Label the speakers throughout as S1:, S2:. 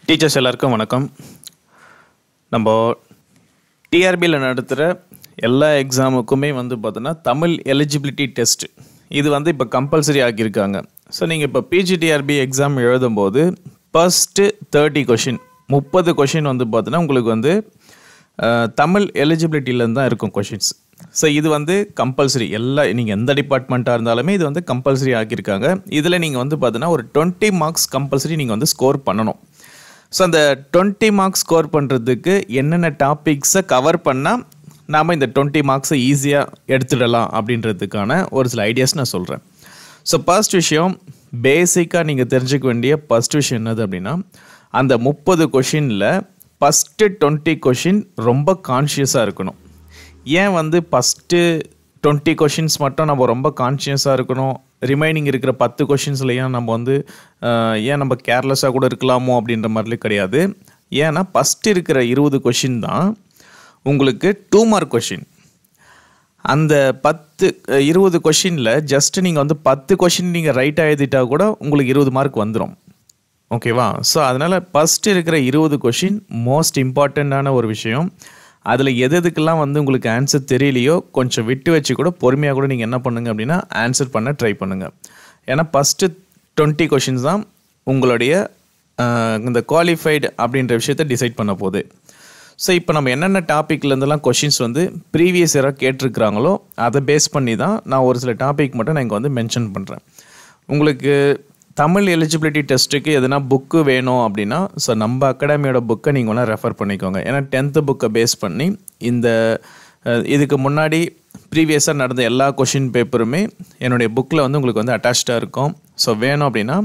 S1: Teachers எல்லாருக்கும் வணக்கம். நம்ம டிஆர்பியில் நடத்துகிற எல்லா எக்ஸாமுக்குமே பார்த்தோன்னா தமிழ் எலிஜிபிலிட்டி டெஸ்ட் இது இப்போ கம்பல்சரி ஆக்கியிருக்காங்க. ஸோ நீங்கள் இப்போ பிஜிடிஆர்பி எக்ஸாம் எழுதும்போது ஃபஸ்ட்டு 30 கொஷின் 30 கொஷின் பார்த்தோன்னா உங்களுக்கு தமிழ் எலிஜிபிலிட்டியிலேருந்து தான் இருக்கும் கொஷின்ஸ். ஸோ இது கம்பல்சரி எல்லா நீங்கள் எந்த டிபார்ட்மெண்ட்டாக இருந்தாலுமே இது கம்பல்சரி ஆக்கியிருக்காங்க. இதில் நீங்கள் பார்த்தோன்னா ஒரு 20 மார்க்ஸ் கம்பல்சரி நீங்கள் ஸ்கோர் பண்ணணும். ஸோ அந்த 20 மார்க்ஸ் ஸ்கோர் பண்ணுறதுக்கு என்னென்ன டாபிக்ஸை கவர் பண்ணால் நாம் இந்த 20 மார்க்ஸை ஈஸியாக எடுத்துடலாம் அப்படின்றதுக்கான ஒரு சில ஐடியாஸ் நான் சொல்கிறேன். ஸோ ஃபர்ஸ்ட் விஷயம், பேசிக்காக நீங்கள் தெரிஞ்சுக்க வேண்டிய ஃபஸ்ட் விஷயம் என்னது அப்படின்னா, அந்த 30 கொஷினில் ஃபஸ்ட்டு 20 கொஷின் ரொம்ப கான்ஷியஸாக இருக்கணும். ஏன் ஃபஸ்ட்டு 20 கொஷின்ஸ் மட்டும் நம்ம ரொம்ப கான்ஷியஸாக இருக்கணும், ரிமைனிங் இருக்கிற 10 கொஷின்ஸில் ஏன் நம்ம கேர்லெஸ்ஸாக கூட இருக்கலாமோ அப்படின்ற மாதிரிலாம் கிடையாது. ஏன்னா ஃபஸ்ட்டு இருக்கிற 20 கொஷின் தான் உங்களுக்கு 2 மார்க் கொஷின். அந்த 20 கொஷினில் ஜஸ்ட்டு நீங்கள் 10 கொஷின் நீங்கள் ரைட்டாக எழுதிட்டா கூட உங்களுக்கு 20 மார்க் வந்துடும். ஓகேவா? ஸோ அதனால் ஃபஸ்ட்டு இருக்கிற 20 கொஷின் மோஸ்ட் இம்பார்ட்டண்ட்டான ஒரு விஷயம். அதில் எதுக்கெல்லாம் உங்களுக்கு ஆன்சர் தெரியலையோ கொஞ்சம் விட்டு வச்சு கூட பொறுமையாக கூட நீங்கள் என்ன பண்ணுங்கள் அப்படின்னா ஆன்சர் பண்ண ட்ரை பண்ணுங்கள். ஏன்னா ஃபஸ்ட்டு 20 கொஷின்ஸ் தான் உங்களுடைய இந்த குவாலிஃபைடு அப்படின்ற விஷயத்தை டிசைட் பண்ண போகுது. ஸோ இப்போ நம்ம என்னென்ன டாப்பிக்லேருந்துலாம் கொஷின்ஸ் ப்ரீவியஸ் இயராக கேட்டிருக்கிறாங்களோ அதை பேஸ் பண்ணி தான் நான் ஒரு சில டாபிக் மட்டும் நான் இங்கே மென்ஷன் பண்ணுறேன். உங்களுக்கு தமிழ் எலிஜிபிலிட்டி டெஸ்ட்டுக்கு எதுனா புக்கு வேணும் அப்படின்னா ஸோ நம்ம அகாடமியோட புக்கை நீங்கள் வேணால் ரெஃபர் பண்ணிக்கோங்க. ஏன்னா 10th புக்கை பேஸ் பண்ணி இதுக்கு முன்னாடி ப்ரீவியஸாக நடந்த எல்லா கொஷின் பேப்பருமே என்னுடைய புக்கில் உங்களுக்கு அட்டாச்சாக இருக்கும். ஸோ வேணும் அப்படின்னா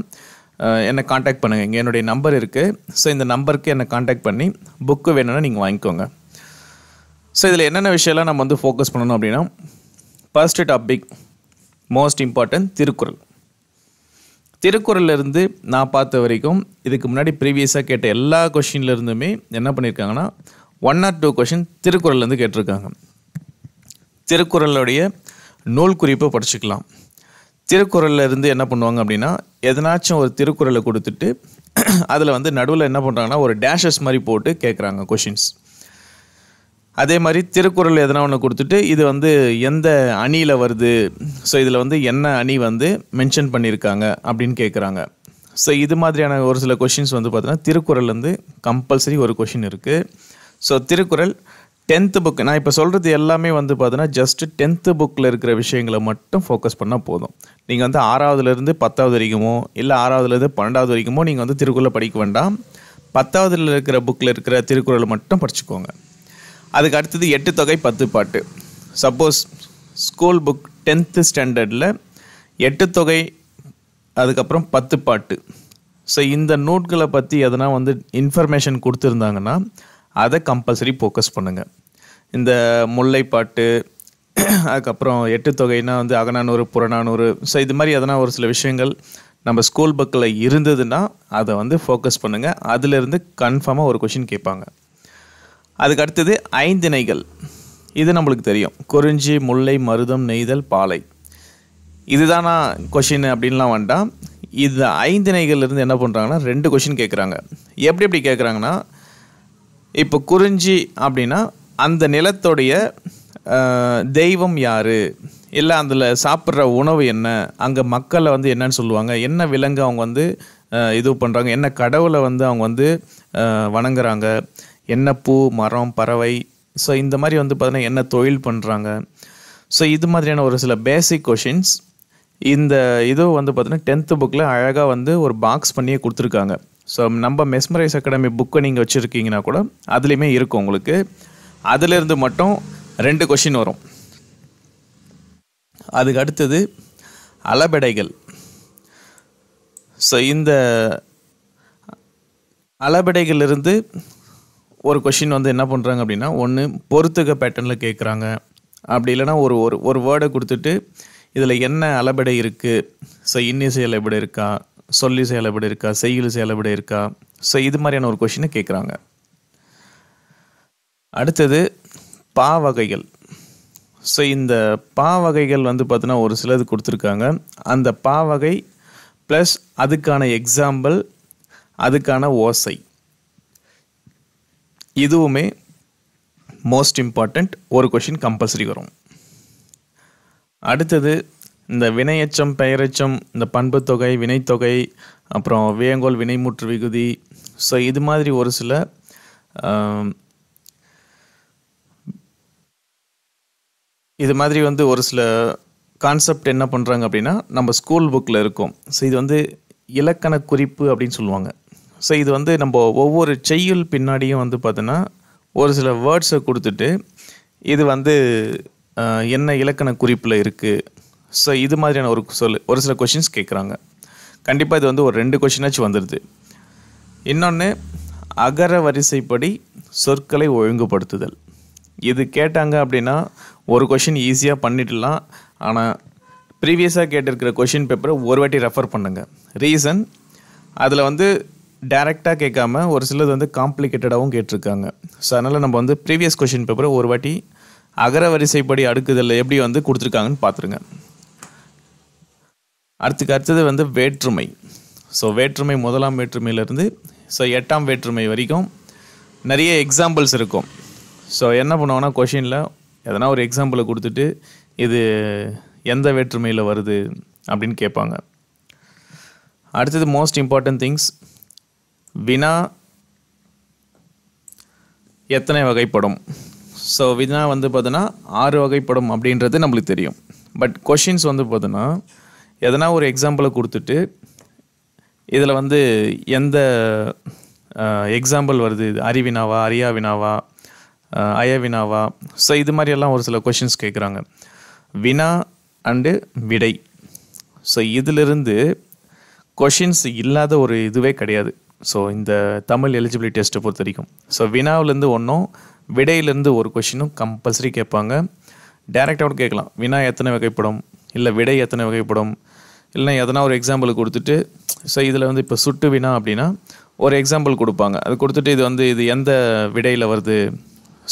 S1: என்னை காண்டாக்ட் பண்ணுங்கள். இங்கே என்னுடைய நம்பர் இருக்குது. ஸோ இந்த நம்பருக்கு என்னை காண்டாக்ட் பண்ணி புக்கு வேணும்னா நீங்கள் வாங்கிக்கோங்க. ஸோ இதில் என்னென்ன விஷயம்லாம் நம்ம ஃபோக்கஸ் பண்ணணும் அப்படின்னா, first topic most important Thirukkural. திருக்குறள்லேருந்து நான் பார்த்த வரைக்கும் இதுக்கு முன்னாடி ப்ரீவியஸாக கேட்ட எல்லா கொஷின்லேருந்துமே என்ன பண்ணியிருக்காங்கன்னா 1 or 2 கொஷின் திருக்குறள்லேருந்து கேட்டிருக்காங்க. திருக்குறளுடைய நூல் குறிப்பை படிச்சுக்கலாம். திருக்குறளில் இருந்து என்ன பண்ணுவாங்க அப்படின்னா, எதனாச்சும் ஒரு திருக்குறளை கொடுத்துட்டு அதில் நடுவில் என்ன பண்ணுறாங்கன்னா ஒரு டேஷஸ் மாதிரி போட்டு கேட்குறாங்க கொஷின்ஸ். அதே மாதிரி திருக்குறள் எதனா ஒன்று கொடுத்துட்டு இது எந்த அணியில் வருது, ஸோ இதில் என்ன அணி மென்ஷன் பண்ணியிருக்காங்க அப்படின்னு கேட்குறாங்க. ஸோ இது மாதிரியான ஒரு சில கொஷின்ஸ் பார்த்தீங்கன்னா திருக்குறள் கம்பல்சரி ஒரு கொஷின் இருக்குது. ஸோ திருக்குறள் 10th புக், நான் இப்போ சொல்கிறது எல்லாமே பார்த்தீங்கன்னா ஜஸ்ட்டு 10th புக்கில் இருக்கிற விஷயங்களை மட்டும் ஃபோக்கஸ் பண்ணால் போதும். நீங்கள் 6வதுலேருந்து 10வது வரைக்குமோ இல்லை 6வதுலேருந்து 12வது வரைக்குமோ நீங்கள் திருக்குறளை படிக்க வேண்டாம். 10வதுல இருக்கிற புக்கில் இருக்கிற திருக்குறளை மட்டும் படிச்சுக்கோங்க. அதுக்கு அடுத்தது 8 தொகை 10 பாட்டு. சப்போஸ் ஸ்கூல் புக் 10th ஸ்டாண்டர்டில் 8 தொகை அதுக்கப்புறம் 10 பாட்டு, ஸோ இந்த நோட்களை பற்றி எதனா இன்ஃபர்மேஷன் கொடுத்துருந்தாங்கன்னா அதை கம்பல்சரி ஃபோக்கஸ் பண்ணுங்கள். இந்த முல்லைப்பாட்டு அதுக்கப்புறம் 8 தொகைனா அகநானூறு புறநானூறு, ஸோ இது மாதிரி எதனா ஒரு சில விஷயங்கள் நம்ம ஸ்கூல் புக்கில் இருந்ததுன்னா அதை ஃபோக்கஸ் பண்ணுங்கள். அதிலிருந்து கன்ஃபார்மாக ஒரு கொஷின் கேட்பாங்க. அதுக்கு அடுத்தது ஐந்திணைகள். இது நம்மளுக்கு தெரியும், குறிஞ்சி முல்லை மருதம் நெய்தல் பாலை. இதுதானா கொஷின் அப்படின்லாம் வேண்டாம். இது ஐந்திணைகள்லேருந்து என்ன பண்ணுறாங்கன்னா 2 கொஷின் கேட்குறாங்க. எப்படி கேட்குறாங்கன்னா, இப்போ குறிஞ்சி அப்படின்னா அந்த நிலத்துடைய தெய்வம் யார், இல்லை அதில் சாப்பிட்ற உணவு என்ன, அங்கே மக்களை என்னன்னு சொல்லுவாங்க, என்ன விலங்கு அவங்க இது பண்ணுறாங்க, என்ன கடவுளை அவங்க வணங்குறாங்க, என்ன பூ மரம் பறவை, ஸோ இந்த மாதிரி பார்த்தீங்கன்னா என்ன தொழில் பண்ணுறாங்க. ஸோ இது மாதிரியான ஒரு சில பேசிக் கொஷின்ஸ் இந்த இது பார்த்தீங்கன்னா 10th புக்கில் அழகாக ஒரு பாக்ஸ் பண்ணியே கொடுத்துருக்காங்க. ஸோ நம்ம மெஸ்மரைஸ் அகாடமி புக்கை நீங்கள் வச்சுருக்கீங்கன்னா கூட அதுலேயுமே இருக்கும் உங்களுக்கு. அதிலிருந்து மட்டும் 2 கொஷின் வரும். அதுக்கு அடுத்தது அளபெடைகள். ஸோ இந்த அளபெடைகளிலிருந்து ஒரு கொஷின் என்ன பண்ணுறாங்க அப்படின்னா, ஒன்று பொறுத்துக பேட்டர்னில் கேட்குறாங்க. அப்படி இல்லைனா ஒரு வேர்டை கொடுத்துட்டு இதில் என்ன அளபெடை இருக்குது, ஸோ இன்னிசை அளபெடை இருக்கா, சொல்லிசை அளபெடை இருக்கா, செய்யுளிசை அளபெடை இருக்கா, ஸோ இது மாதிரியான ஒரு கொஷினை கேட்குறாங்க. அடுத்தது பா வகைகள். ஸோ இந்த பா வகைகள் பார்த்தீங்கன்னா ஒரு சிலது கொடுத்துருக்காங்க. அந்த பா வகை ப்ளஸ் அதுக்கான எக்ஸாம்பிள், அதுக்கான ஓசை, இதுவுமே மோஸ்ட் இம்பார்ட்டண்ட், ஒரு கொஷின் கம்பல்சரி வரும். அடுத்தது இந்த வினையெச்சம், பெயரெச்சம், இந்த பண்புத்தொகை, வினைத்தொகை, அப்புறம் வியங்கோல், வினைமுற்று விகுதி. ஸோ இது மாதிரி ஒரு சில இது மாதிரி வந்து ஒரு சில கான்செப்ட் என்ன பண்ணுறாங்க அப்படின்னா நம்ம ஸ்கூல் புக்கில் இருக்கும். ஸோ இது வந்து இலக்கண குறிப்பு அப்படின்னு சொல்லுவாங்க. ஸோ இது வந்து நம்ம ஒவ்வொரு செய்யுள் பின்னாடியும் வந்து பார்த்தோன்னா ஒரு சில வேர்ட்ஸை கொடுத்துட்டு இது வந்து என்ன இலக்கண குறிப்பில் இருக்குது. ஸோ இது மாதிரியான ஒரு சில கொஷின்ஸ் கேட்குறாங்க. கண்டிப்பாக இது வந்து ஒரு 2 கொஷினாச்சும் வந்துடுது. இன்னொன்று அகர வரிசைப்படி சொற்களை ஒழுங்குபடுத்துதல். இது கேட்டாங்க அப்படின்னா ஒரு கொஷின் ஈஸியாக பண்ணிடலாம். ஆனால் ப்ரீவியஸாக கேட்டிருக்கிற கொஷின் பேப்பரை ஒரு வாட்டி ரெஃபர் பண்ணுங்க. ரீசன், அதில் வந்து டைரெக்டாக கேட்காம ஒரு சிலது வந்து காம்ப்ளிகேட்டடாகவும் கேட்டிருக்காங்க. ஸோ அதனால் நம்ம வந்து ப்ரீவியஸ் கொஷின் பேப்பரை ஒரு வாட்டி அகர வரிசைப்படி அடுக்குதல் எப்படி வந்து கொடுத்துருக்காங்கன்னு பார்த்துருங்க. அடுத்தது வந்து வேற்றுமை. ஸோ வேற்றுமை 1ஆம் வேற்றுமையிலேருந்து 8ஆம் வேற்றுமை வரைக்கும் நிறைய எக்ஸாம்பிள்ஸ் இருக்கும். ஸோ என்ன பண்ணுவாங்கன்னா கொஷினில் எதனா ஒரு எக்ஸாம்பிளை கொடுத்துட்டு இது எந்த வேற்றுமையில் வருது அப்படின்னு கேட்பாங்க. அடுத்தது மோஸ்ட் இம்பார்ட்டன்ட் திங்ஸ், வினா எத்தனை வகைப்படும். ஸோ வினா வந்து பார்த்தோன்னா 6 வகைப்படும் அப்படின்றது நம்மளுக்கு தெரியும். பட் கொஷின்ஸ் வந்து பார்த்தோன்னா எதனா ஒரு எக்ஸாம்பிளை கொடுத்துட்டு இதில் வந்து எந்த எக்ஸாம்பிள் வருது, அறிவினாவா, அறியா வினாவா, அயவினாவா. ஸோ இது மாதிரியெல்லாம் ஒரு சில கொஷின்ஸ் கேட்குறாங்க. வினா அண்டு விடை. ஸோ இதிலிருந்து கொஷின்ஸ் இல்லாத ஒரு இதுவே கிடையாது. ஸோ இந்த தமிழ் எலிஜிபிலிட்டி டெஸ்ட்டை பொறுத்த வரைக்கும் ஸோ வினாவிலேருந்து ஒன்றும் விடையிலேருந்து ஒரு கொஷினும் கம்பல்சரி கேட்பாங்க. டைரெக்டாக கூட கேட்கலாம், வினா எத்தனை வகைப்படும், இல்லை விடை எத்தனை வகைப்படும், இல்லைனா எதனா ஒரு எக்ஸாம்பிள் கொடுத்துட்டு. ஸோ இதில் வந்து இப்போ சுட்டு வினா அப்படின்னா ஒரு எக்ஸாம்பிள் கொடுப்பாங்க, அது கொடுத்துட்டு இது எந்த விடையில் வருது.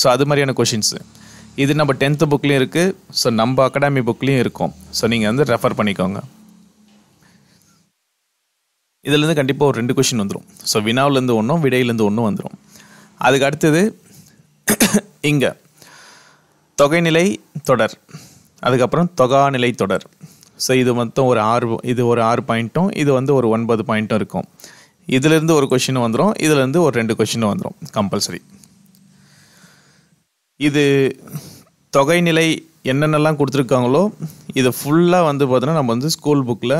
S1: ஸோ அது மாதிரியான கொஷின்ஸு இது நம்ம 10th புக்லேயும் இருக்குது. ஸோ நம்ம அகாடமி புக்லேயும் இருக்கும். ஸோ நீங்கள் வந்து ரெஃபர் பண்ணிக்கோங்க. இதுலேருந்து கண்டிப்பாக ஒரு 2 கொஷின் வந்துடும். ஸோ வினாவிலேருந்து ஒன்றும் விடையிலேருந்து ஒன்றும் வந்துடும். அதுக்கு அடுத்தது இங்கே தொகைநிலை தொடர், அதுக்கப்புறம் தொகாநிலை தொடர். ஸோ இது மொத்தம் ஒரு 6 பாயிண்ட்டும் இது வந்து ஒரு 9 பாயிண்ட்டும் இருக்கும். இதிலேருந்து ஒரு கொஷினும் வந்துடும், இதுலேருந்து ஒரு 2 கொஷினும் வந்துடும் கம்பல்சரி. இது தொகைநிலை என்னென்னலாம் கொடுத்துருக்காங்களோ இது ஃபுல்லாக வந்து பார்த்தோன்னா நம்ம வந்து ஸ்கூல் புக்கில்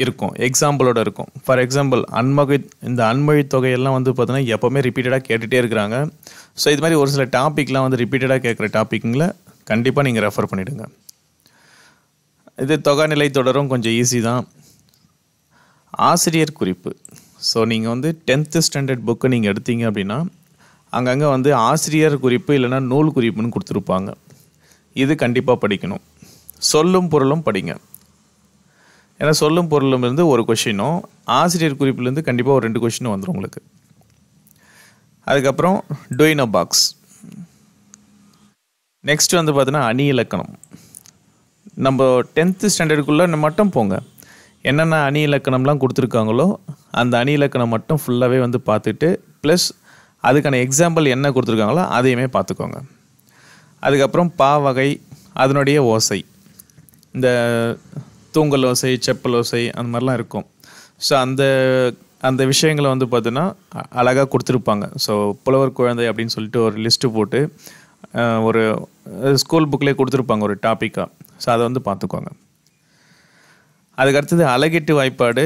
S1: இருக்கும், எக்ஸாம்பிளோட இருக்கும். ஃபார் எக்ஸாம்பிள் இந்த அன்மொழி தொகையெல்லாம் வந்து பார்த்தோன்னா எப்போவுமே ரிப்பீட்டடாக கேட்டுகிட்டே இருக்கிறாங்க. ஸோ இது மாதிரி ஒரு சில டாப்பிக்லாம் வந்து ரிப்பீட்டடாக கேட்குற டாப்பிக்கில் கண்டிப்பாக நீங்கள் ரெஃபர் பண்ணிவிடுங்க. இது தொகைநிலை தொடரும் கொஞ்சம் ஈஸி தான். ஆசிரியர் குறிப்பு. ஸோ நீங்கள் வந்து 10th ஸ்டாண்டர்ட் புக்கு நீங்கள் எடுத்தீங்க அப்படின்னா அங்கங்கே வந்து ஆசிரியர் குறிப்பு இல்லைனா நூல் குறிப்புன்னு கொடுத்துருப்பாங்க. இது கண்டிப்பாக படிக்கணும். சொல்லும் பொருளும் படிங்க. ஏன்னா சொல்லும் பொருளும் இருந்து ஒரு கொஷினும் ஆசிரியர் குறிப்பிலேருந்து கண்டிப்பாக ஒரு 2 கொஷினும் வந்துடும் உங்களுக்கு. அதுக்கப்புறம் டூயிங் அ பாக்ஸ். நெக்ஸ்ட் வந்து பார்த்தீங்கன்னா அணி இலக்கணம். நம்ம 10th ஸ்டாண்டர்டுக்குள்ளே மட்டும் போங்க, என்னென்ன அணி இலக்கணம்லாம் கொடுத்துருக்காங்களோ அந்த அணி இலக்கணம் மட்டும் ஃபுல்லாகவே வந்து பார்த்துட்டு ப்ளஸ் அதுக்கான எக்ஸாம்பிள் என்ன கொடுத்துருக்காங்களோ அதையுமே பார்த்துக்கோங்க. அதுக்கப்புறம் பா வகை, அதனுடைய ஓசை, இந்த தூங்கல் ஓசை, செப்பல் ஓசை, அந்த மாதிரிலாம் இருக்கும். ஸோ அந்த விஷயங்களை வந்து பார்த்தீங்கன்னா அழகாக கொடுத்துருப்பாங்க. ஸோ புலவர் குழந்தை அப்படின்னு சொல்லிட்டு ஒரு லிஸ்ட்டு போட்டு ஒரு ஸ்கூல் புக்லேயே கொடுத்துருப்பாங்க ஒரு டாப்பிக்காக. ஸோ அதை வந்து பார்த்துக்கோங்க. அதுக்கடுத்தது அலகிட்டு வாய்ப்பாடு.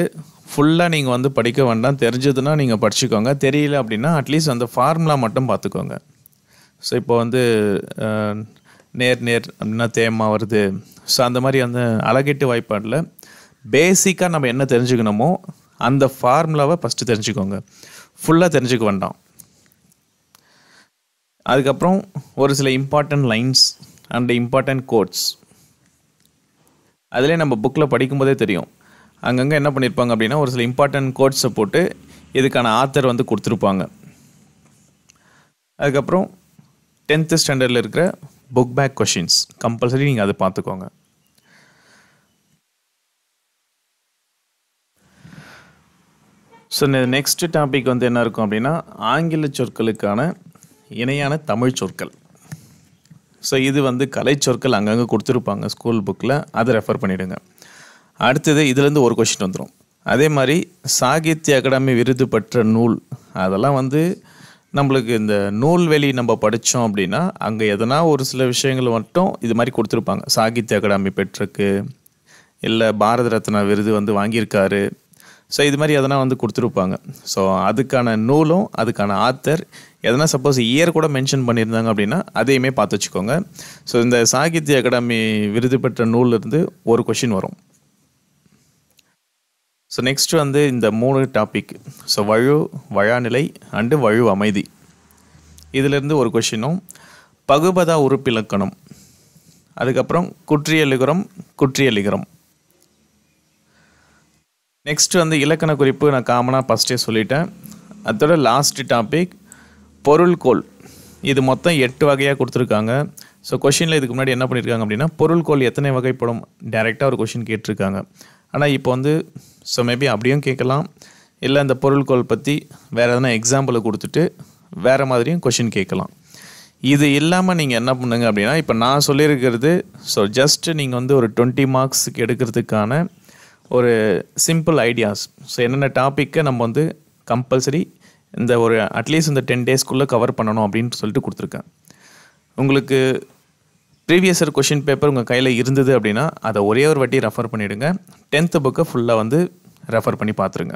S1: ஃபுல்லாக நீங்கள் வந்து படிக்க வேண்டாம், தெரிஞ்சதுன்னா நீங்கள் படிச்சுக்கோங்க, தெரியல அப்படின்னா அட்லீஸ்ட் அந்த ஃபார்முலா மட்டும் பார்த்துக்கோங்க. ஸோ இப்போ வந்து நேர் அப்படின்னா தேமா வருது. ஸோ அந்த மாதிரி அந்த அலகிட்டு வாய்ப்பாடில் பேசிக்காக நம்ம என்ன தெரிஞ்சுக்கணுமோ அந்த ஃபார்முலாவை ஃபஸ்ட்டு தெரிஞ்சுக்கோங்க, ஃபுல்லாக தெரிஞ்சுக்க வேண்டாம். அதுக்கப்புறம் ஒரு சில important lines and important quotes அதிலே நம்ம புக்கில் படிக்கும்போதே தெரியும். அங்கங்கே என்ன பண்ணியிருப்பாங்க அப்படின்னா ஒரு சில இம்பார்ட்டன்ட் கோட்ஸை போட்டு இதுக்கான ஆத்தர் வந்து கொடுத்துருப்பாங்க. அதுக்கப்புறம் 10th ஸ்டாண்டர்டில் இருக்கிற புக் பேக் கொஷின்ஸ் கம்பல்சரி நீங்கள் அதை பார்த்துக்கோங்க. ஸோ நெக்ஸ்ட் டாபிக் வந்து என்ன இருக்கும் அப்படின்னா ஆங்கில சொற்களுக்கான இணையான தமிழ் சொற்கள். ஸோ இது வந்து கலை சொற்கள் அங்கங்கே கொடுத்துருப்பாங்க ஸ்கூல் புக்கில், அதை ரெஃபர் பண்ணிவிடுங்க. அடுத்தது இதுலேருந்து ஒரு கொஷின் வந்துடும். அதே மாதிரி சாகித்ய அகாடமி விருது பெற்ற நூல், அதெல்லாம் வந்து நம்மளுக்கு இந்த நூல்வெளி நம்ம படித்தோம் அப்படின்னா அங்கே எதனா ஒரு சில விஷயங்கள் மட்டும் இது மாதிரி கொடுத்துருப்பாங்க. சாகித்ய அகாடமி பெற்றிருக்கு, இல்லை பாரத ரத்னா விருது வந்து வாங்கியிருக்காரு. ஸோ இது மாதிரி எதனா வந்து கொடுத்துருப்பாங்க. ஸோ அதுக்கான நூலும் அதுக்கான ஆத்தர் எதனா சப்போஸ் இயர் கூட மென்ஷன் பண்ணியிருந்தாங்க அப்படின்னா அதையுமே பார்த்து வச்சுக்கோங்க. ஸோ இந்த சாகித்ய அகாடமி விருது பெற்ற நூல்லேருந்து ஒரு கொஷின் வரும். ஸோ நெக்ஸ்ட் வந்து இந்த 3 டாபிக், ஸோ வழு, வழாநிலை அண்டு வழு அமைதி, இதிலேருந்து ஒரு கொஷினும், பகுபதா உறுப்பிலக்கணம், அதுக்கப்புறம் குற்றியலிகரம், குற்றியலிகரம். நெக்ஸ்ட் வந்து இலக்கண குறிப்பு நான் காமனாக ஃபஸ்ட்டே சொல்லிட்டேன். அதோட லாஸ்ட் டாபிக் பொருள்கோள். இது மொத்தம் 8 வகையாக கொடுத்துருக்காங்க. ஸோ கொஷினில் இதுக்கு முன்னாடி என்ன பண்ணியிருக்காங்க அப்படின்னா பொருள்கோள் எத்தனை வகைப்படும் டைரெக்டாக ஒரு கொஷின் கேட்டிருக்காங்க. ஆனால் இப்போ வந்து ஸோ மேபி அப்படியும் கேட்கலாம், இல்லை இந்த பொருள்கோள் பற்றி வேறு எதனா எக்ஸாம்பிளை கொடுத்துட்டு வேறு மாதிரியும் கொஷின் கேட்கலாம். இது இல்லாமல் நீங்கள் என்ன பண்ணுங்க அப்படின்னா இப்போ நான் சொல்லியிருக்கிறது ஸோ ஜஸ்ட்டு நீங்கள் வந்து ஒரு 20 மார்க்ஸுக்கு எடுக்கிறதுக்கான ஒரு சிம்பிள் ஐடியாஸ். ஸோ என்னென்ன டாப்பிக்கை நம்ம வந்து கம்பல்சரி இந்த ஒரு அட்லீஸ்ட் இந்த 10 டேஸ்க்குள்ளே கவர் பண்ணணும் அப்படின்னு சொல்லிட்டு கொடுத்துருக்கேன். உங்களுக்கு ப்ரீவியஸ் இயர் கொஷின் பேப்பர் உங்கள் கையில் இருந்தது அப்படின்னா அதை ஒரே ஒரு வாட்டி ரெஃபர் பண்ணிவிடுங்க. 10th புக்கை ஃபுல்லாக வந்து ரெஃபர் பண்ணி பார்த்துருங்க.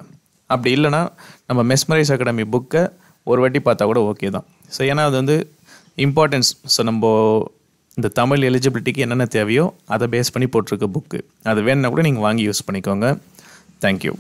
S1: அப்படி இல்லைனா நம்ம மெஸ்மரைஸ் அகாடமி புக்கை ஒரு வாட்டி பார்த்தா கூட ஓகே தான். ஸோ ஏன்னா அது வந்து இம்பார்ட்டன்ஸ். ஸோ நம்ம இந்த தமிழ் எலிஜிபிலிட்டிக்கு என்னென்ன தேவையோ அதை பேஸ் பண்ணி போட்டிருக்க புக்கு, அது வேணுன்னா கூட நீங்கள் வாங்கி யூஸ் பண்ணிக்கோங்க. தேங்க்யூ.